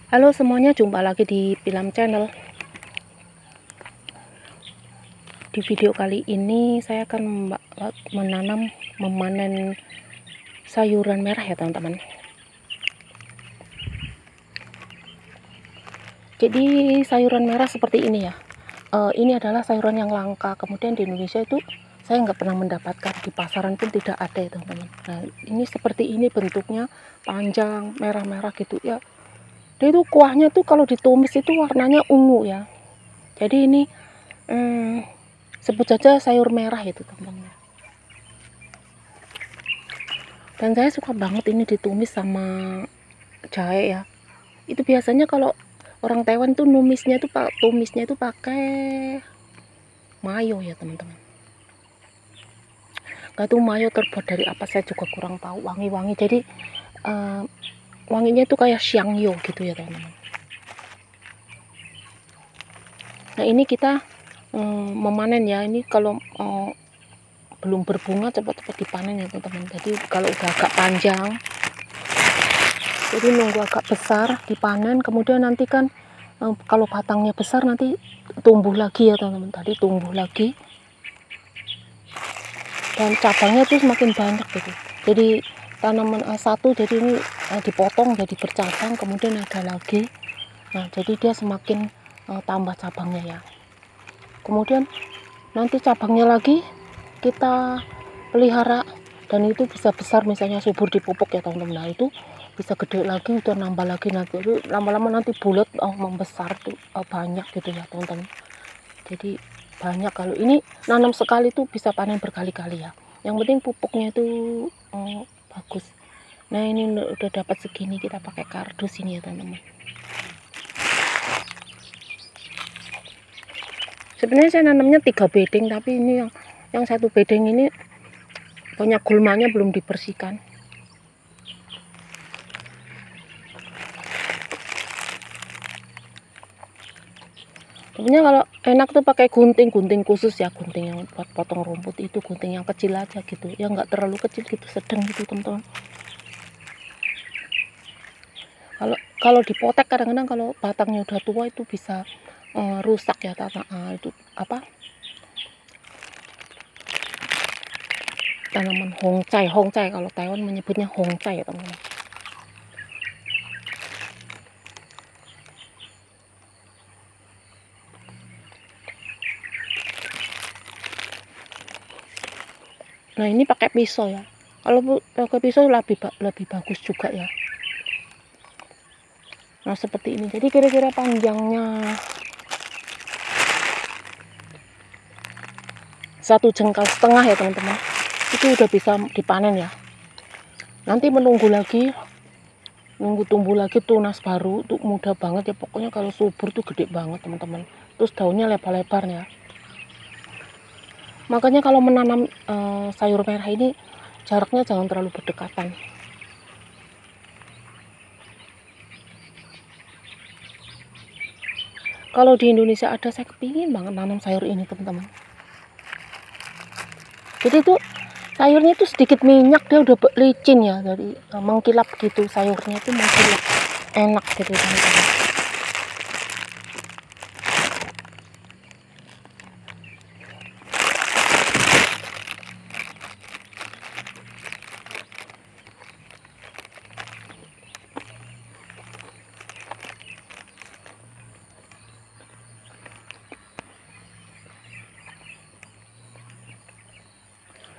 Halo semuanya, jumpa lagi di Pilam Channel. Di video kali ini saya akan memanen sayuran merah ya teman-teman. Jadi sayuran merah seperti ini ya. Ini adalah sayuran yang langka. Kemudian di Indonesia itu saya nggak pernah mendapatkan, di pasaran pun tidak ada ya teman-teman. Nah ini seperti ini bentuknya, panjang, merah-merah gitu ya. Dia itu kuahnya tuh kalau ditumis itu warnanya ungu ya. Jadi ini sebut saja sayur merah itu teman-teman. Dan saya suka banget ini ditumis sama jahe ya. Itu biasanya kalau orang Taiwan tuh tumisnya itu pakai mayo ya teman-teman. Gak tuh mayo terbuat dari apa saya juga kurang tahu, wangi-wangi. Jadi wanginya itu kayak xiangyo gitu ya teman-teman. Nah ini kita memanen ya. Ini kalau belum berbunga cepat-cepat dipanen ya teman-teman. Jadi kalau udah agak panjang, jadi nunggu agak besar dipanen. Kemudian nanti kan kalau batangnya besar nanti tumbuh lagi ya teman-teman. Tadi tumbuh lagi dan cabangnya tuh semakin banyak gitu. Jadi tanaman satu jadi ini dipotong jadi bercabang, kemudian ada lagi. Nah jadi dia semakin tambah cabangnya ya. Kemudian nanti cabangnya lagi kita pelihara dan itu bisa besar, misalnya subur dipupuk ya teman-teman. Nah itu bisa gede lagi, udah nambah lagi, nanti lama-lama nanti bulat membesar tuh banyak gitu ya teman-teman. Jadi banyak. Kalau ini nanam sekali tuh bisa panen berkali-kali ya. Yang penting pupuknya itu bagus. Nah ini udah dapat segini, kita pakai kardus ini ya teman-teman. Sebenarnya saya nanamnya 3 bedeng, tapi ini yang satu bedeng ini banyak gulmanya, belum dibersihkan. Sebenarnya kalau enak tuh pakai gunting khusus ya, gunting yang buat potong rumput itu, gunting yang kecil aja gitu ya, nggak terlalu kecil gitu, sedang gitu teman-teman. Kalau dipotek kadang-kadang kalau batangnya udah tua itu bisa rusak ya itu apa, tanaman hongcai kalau Taiwan menyebutnya hongcai ya teman-teman. Nah ini pakai pisau ya, kalau pakai pisau lebih bagus juga ya. Nah seperti ini, jadi kira-kira panjangnya 1,5 jengkal ya teman-teman. Itu udah bisa dipanen ya. Nanti menunggu lagi, nunggu tumbuh lagi tunas baru, tuh mudah banget ya. Pokoknya kalau subur tuh gede banget teman-teman. Terus daunnya lebar-lebar ya. Makanya kalau menanam sayur merah ini jaraknya jangan terlalu berdekatan. Kalau di Indonesia ada, saya kepingin banget nanam sayur ini teman-teman. Jadi tuh sayurnya itu sedikit minyak, dia udah licin ya, dari mengkilap gitu, sayurnya itu mengkilap, enak gitu teman-teman.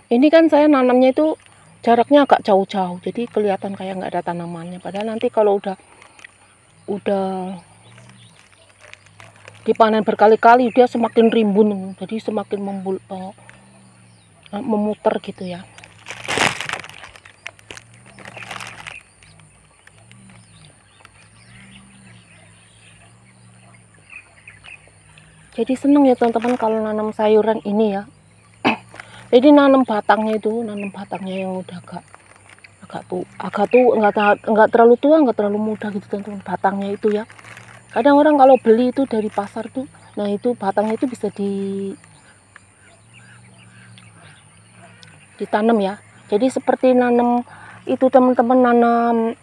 Ini kan saya nanamnya itu jaraknya agak jauh-jauh, jadi kelihatan kayak nggak ada tanamannya. Padahal nanti kalau udah dipanen berkali-kali dia semakin rimbun, jadi semakin memutar gitu ya. Jadi seneng ya teman-teman kalau nanam sayuran ini ya. Jadi nanam batangnya yang udah agak tuh nggak terlalu tua, nggak terlalu muda gitu teman-teman, batangnya itu ya. Kadang orang kalau beli itu dari pasar tuh, nah itu batangnya itu bisa ditanam ya. Jadi seperti nanam itu teman-teman, nanam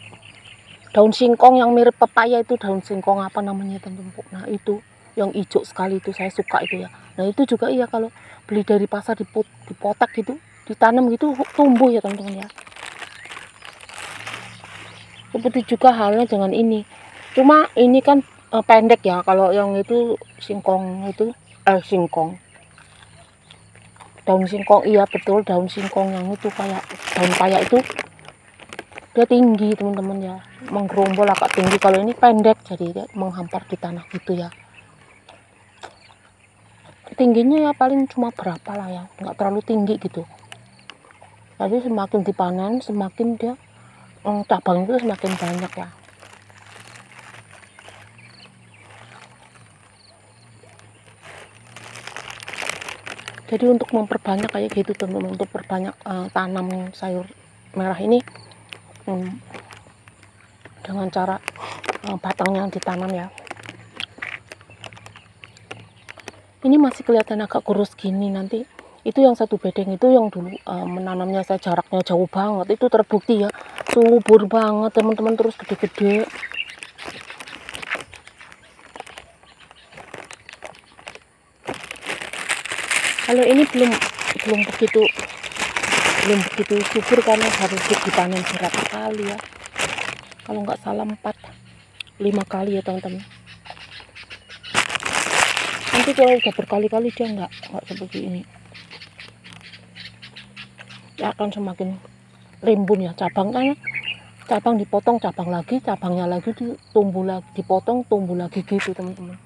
daun singkong yang mirip pepaya itu, daun singkong apa namanya teman-teman. Nah itu yang hijau sekali itu saya suka itu ya. Nah itu juga iya, kalau beli dari pasar dipotak gitu, ditanam gitu tumbuh ya teman-teman ya. Seperti juga halnya dengan ini, cuma ini kan pendek ya. Kalau yang itu singkong itu singkong, daun singkong, iya betul, daun singkong yang itu kayak daun paya itu dia tinggi teman-teman ya, menggerombol agak tinggi. Kalau ini pendek, jadi dia menghampar di tanah gitu ya. Tingginya ya paling cuma berapa lah ya, nggak terlalu tinggi gitu. Jadi semakin dipanen semakin dia cabang itu semakin banyak ya. Jadi untuk memperbanyak kayak gitu teman-teman, untuk perbanyak tanam sayur merah ini dengan cara batangnya ditanam ya. Ini masih kelihatan agak kurus gini, nanti itu yang satu bedeng itu yang dulu menanamnya saya jaraknya jauh banget, itu terbukti ya subur banget teman-teman, terus gede-gede. Kalau ini belum begitu subur karena harus dipanen berapa kali ya, kalau nggak salah 4-5 kali ya teman-teman. Nanti kalau udah berkali-kali dia nggak seperti ini, dia akan semakin rimbun ya cabang, cabang dipotong, cabang lagi, cabangnya lagi tumbuh lagi, dipotong tumbuh lagi gitu teman-teman.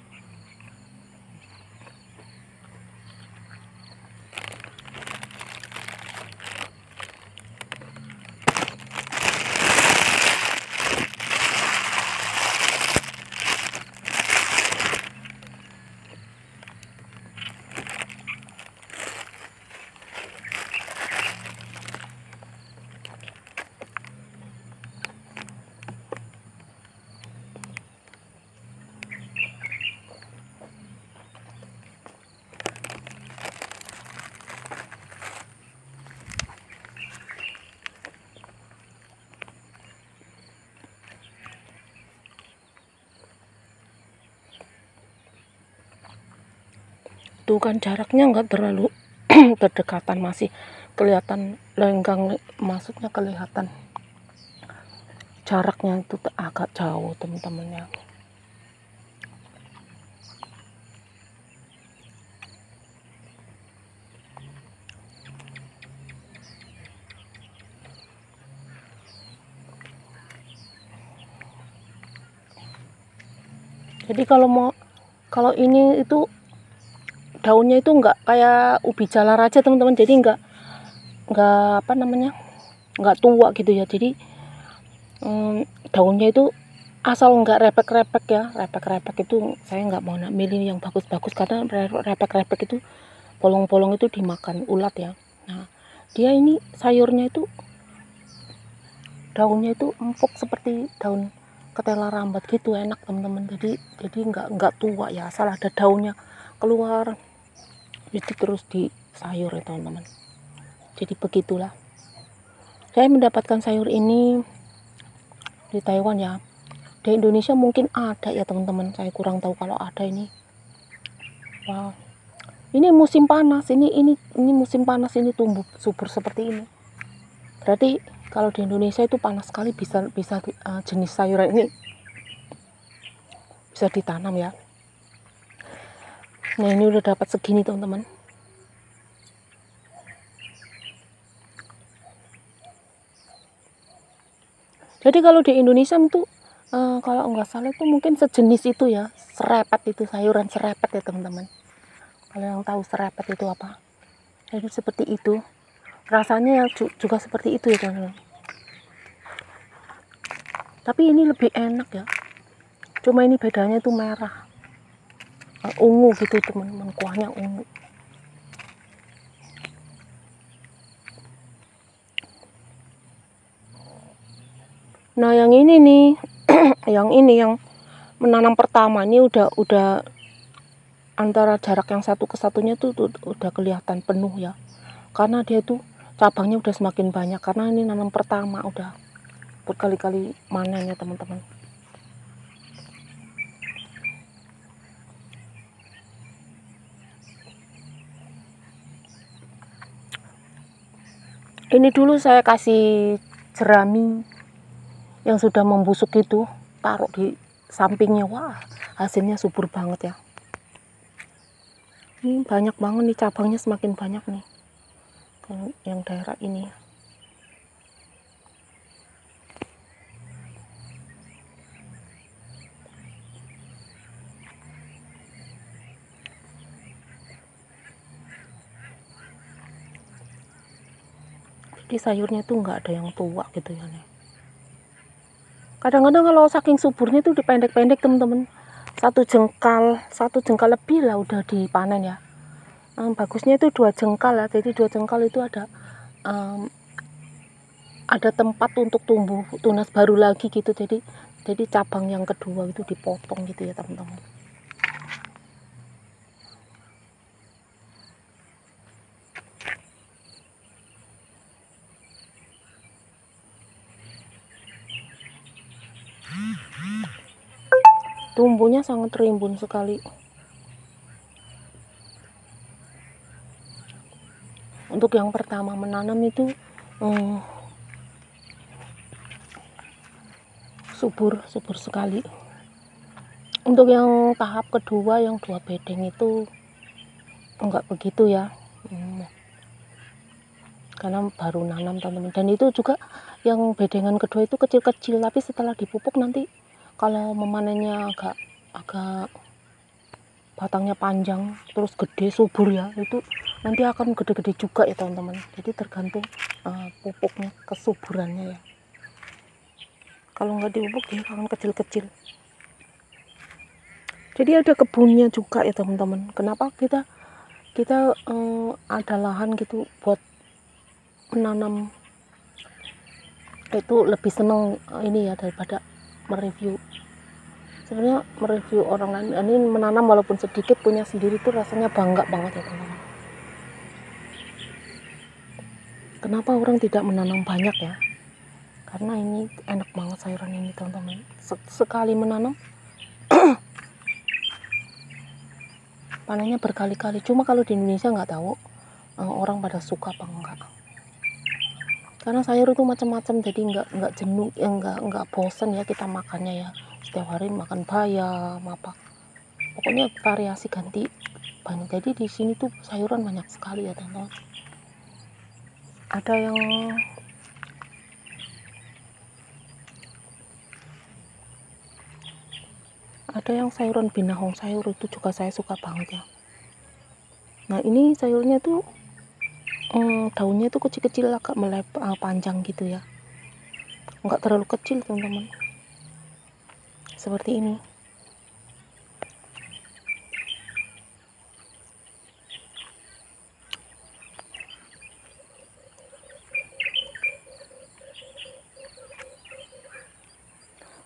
Tuh kan jaraknya nggak terlalu berdekatan, masih kelihatan lenggang, maksudnya kelihatan jaraknya itu agak jauh teman-teman ya. Jadi kalau ini itu daunnya itu nggak kayak ubi jalar aja teman-teman, jadi nggak apa namanya, nggak tua gitu ya. Jadi daunnya itu asal nggak repek-repek ya, repek-repek itu saya nggak mau milih yang bagus-bagus, karena repek-repek itu bolong-bolong itu dimakan ulat ya. Nah dia ini sayurnya itu daunnya itu empuk seperti daun ketela rambat gitu, enak teman-teman. Jadi nggak tua ya, asal ada daunnya keluar itu terus di sayur ya teman-teman. Jadi begitulah saya mendapatkan sayur ini di Taiwan ya. Di Indonesia mungkin ada ya teman-teman, saya kurang tahu kalau ada ini. Wow, ini musim panas, ini musim panas, ini tumbuh subur seperti ini. Berarti kalau di Indonesia itu panas sekali, bisa jenis sayuran ini bisa ditanam ya. Nah ini udah dapat segini teman-teman. Jadi kalau di Indonesia itu kalau nggak salah itu mungkin sejenis itu ya, serepet, itu sayuran serepet ya teman-teman. Kalau yang tahu serepet itu apa, jadi seperti itu rasanya ya, juga seperti itu ya teman-teman. Tapi ini lebih enak ya, cuma ini bedanya itu merah, ungu gitu teman-teman, kuahnya ungu. Nah yang ini nih yang menanam pertama ini udah antara jarak yang satu ke satunya tuh udah kelihatan penuh ya, karena dia tuh cabangnya udah semakin banyak, karena ini nanam pertama udah berkali-kali manen ya teman-teman. Ini dulu saya kasih jerami yang sudah membusuk itu, taruh di sampingnya. Wah, hasilnya subur banget ya. Ini banyak banget nih, cabangnya semakin banyak nih yang daerah ini. Jadi sayurnya tuh nggak ada yang tua gitu ya nih. Kadang-kadang kalau saking suburnya tuh dipendek-pendek teman-teman, satu jengkal lebih lah udah dipanen ya. Bagusnya itu 2 jengkal ya, jadi 2 jengkal itu ada tempat untuk tumbuh tunas baru lagi gitu. Jadi cabang yang kedua itu dipotong gitu ya teman-teman. Tumbuhnya sangat rimbun sekali. Untuk yang pertama menanam itu subur sekali. Untuk yang tahap kedua yang 2 bedeng itu enggak begitu ya, karena baru nanam teman-teman. Dan itu juga yang bedengan kedua itu kecil-kecil, tapi setelah dipupuk nanti kalau memanennya agak batangnya panjang terus gede subur ya, itu nanti akan gede-gede juga ya teman-teman. Jadi tergantung pupuknya, kesuburannya ya. Kalau nggak dipupuk dia akan kecil-kecil. Jadi ada kebunnya juga ya teman-teman. Kenapa kita ada lahan gitu buat menanam, itu lebih seneng ini ya daripada mereview. Sebenarnya mereview orang lain, ini menanam walaupun sedikit punya sendiri tuh rasanya bangga banget ya teman-teman. Kenapa orang tidak menanam banyak ya? Karena ini enak banget sayuran ini teman-teman. Sekali menanam panennya berkali-kali. Cuma kalau di Indonesia nggak tahu orang pada suka apa enggak. Karena sayur itu macam-macam, jadi nggak jenuh ya, nggak bosen ya kita makannya ya. Setiap hari makan bayam apa, pokoknya variasi ganti banyak. Jadi di sini tuh sayuran banyak sekali ya teman-teman. Ada yang sayuran binahong sayur, itu juga saya suka banget ya. Nah ini sayurnya tuh daunnya tuh kecil-kecil, agak panjang gitu ya, nggak terlalu kecil teman-teman, seperti ini.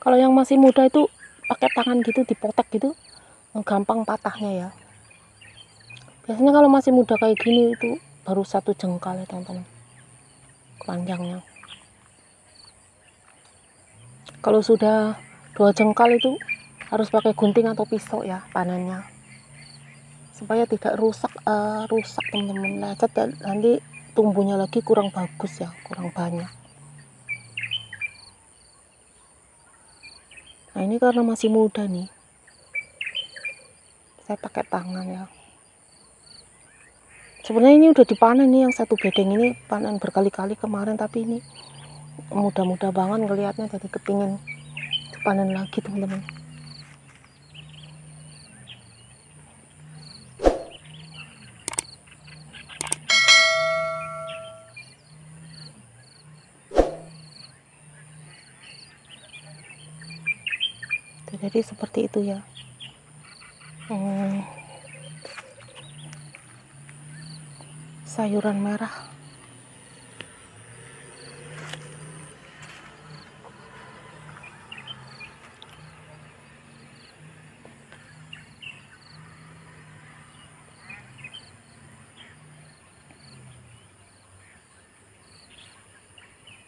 Kalau yang masih muda itu pakai tangan gitu dipotek gitu, gampang patahnya ya. Biasanya kalau masih muda kayak gini itu baru 1 jengkal ya teman-teman panjangnya. Kalau sudah 2 jengkal itu harus pakai gunting atau pisau ya panennya, supaya tidak rusak teman-teman, lecet dan nanti tumbuhnya lagi kurang bagus ya, kurang banyak. Nah ini karena masih muda nih, saya pakai tangan ya. Sebenarnya ini udah dipanen nih, yang 1 bedeng ini panen berkali-kali kemarin, tapi ini mudah-mudah banget ngelihatnya, jadi kepingin panen lagi teman-teman. Jadi seperti itu ya. Sayuran merah.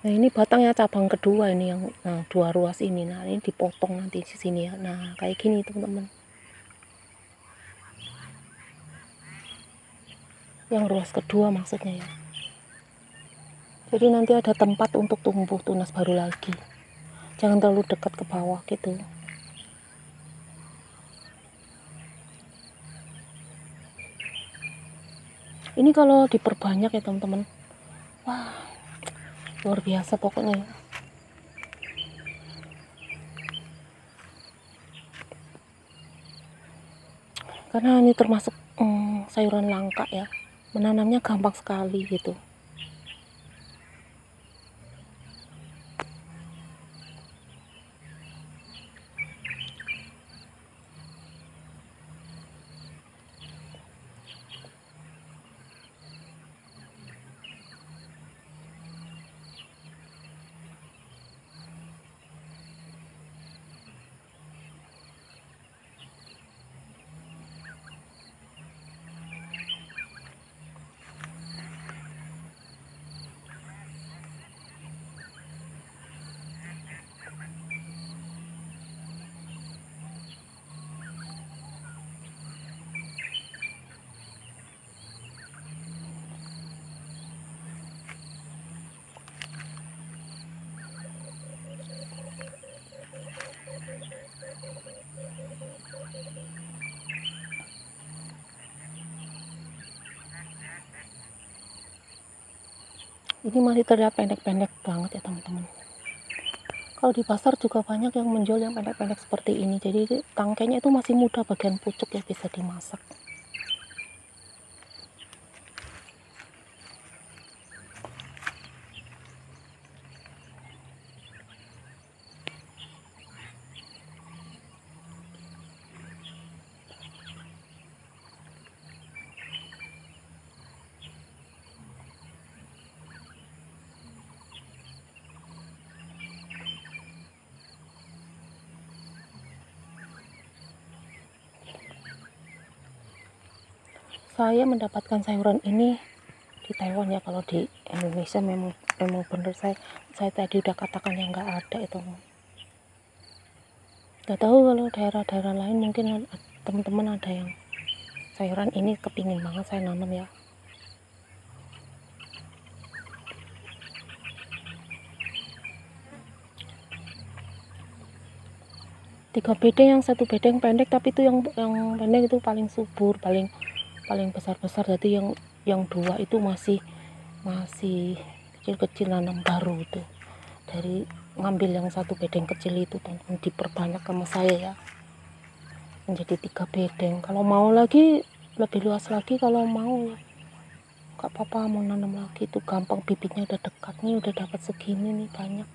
Nah ini batangnya cabang kedua ini yang dua ruas ini. Nah ini dipotong nanti di sini ya. Nah kayak gini teman-teman. Yang ruas kedua maksudnya ya. Jadi nanti ada tempat untuk tumbuh tunas baru lagi. Jangan terlalu dekat ke bawah gitu. Ini kalau diperbanyak ya teman-teman. Wah, luar biasa pokoknya ya. Karena ini termasuk sayuran langka ya. Menanamnya gampang sekali gitu. Ini masih terlihat pendek-pendek banget ya teman-teman. Kalau di pasar juga banyak yang menjual yang pendek-pendek seperti ini. Jadi tangkainya itu masih muda, bagian pucuk ya, bisa dimasak. Saya mendapatkan sayuran ini di Taiwan ya. Kalau di Indonesia memang bener saya tadi udah katakan yang nggak ada itu. Nggak tahu kalau daerah-daerah lain mungkin teman-teman ada yang sayuran ini kepingin banget saya nanam ya. Tiga bedeng, yang satu bedeng pendek, tapi itu yang pendek itu paling subur, paling besar-besar. Jadi yang dua itu masih kecil-kecil, nanam baru itu. Dari ngambil yang satu bedeng kecil itu teman-teman, diperbanyak sama saya ya. Menjadi 3 bedeng. Kalau mau lagi lebih luas lagi, kalau mau ya nggak apa-apa, mau nanam lagi itu gampang, bibitnya udah dekat nih, udah dapat segini nih banyak.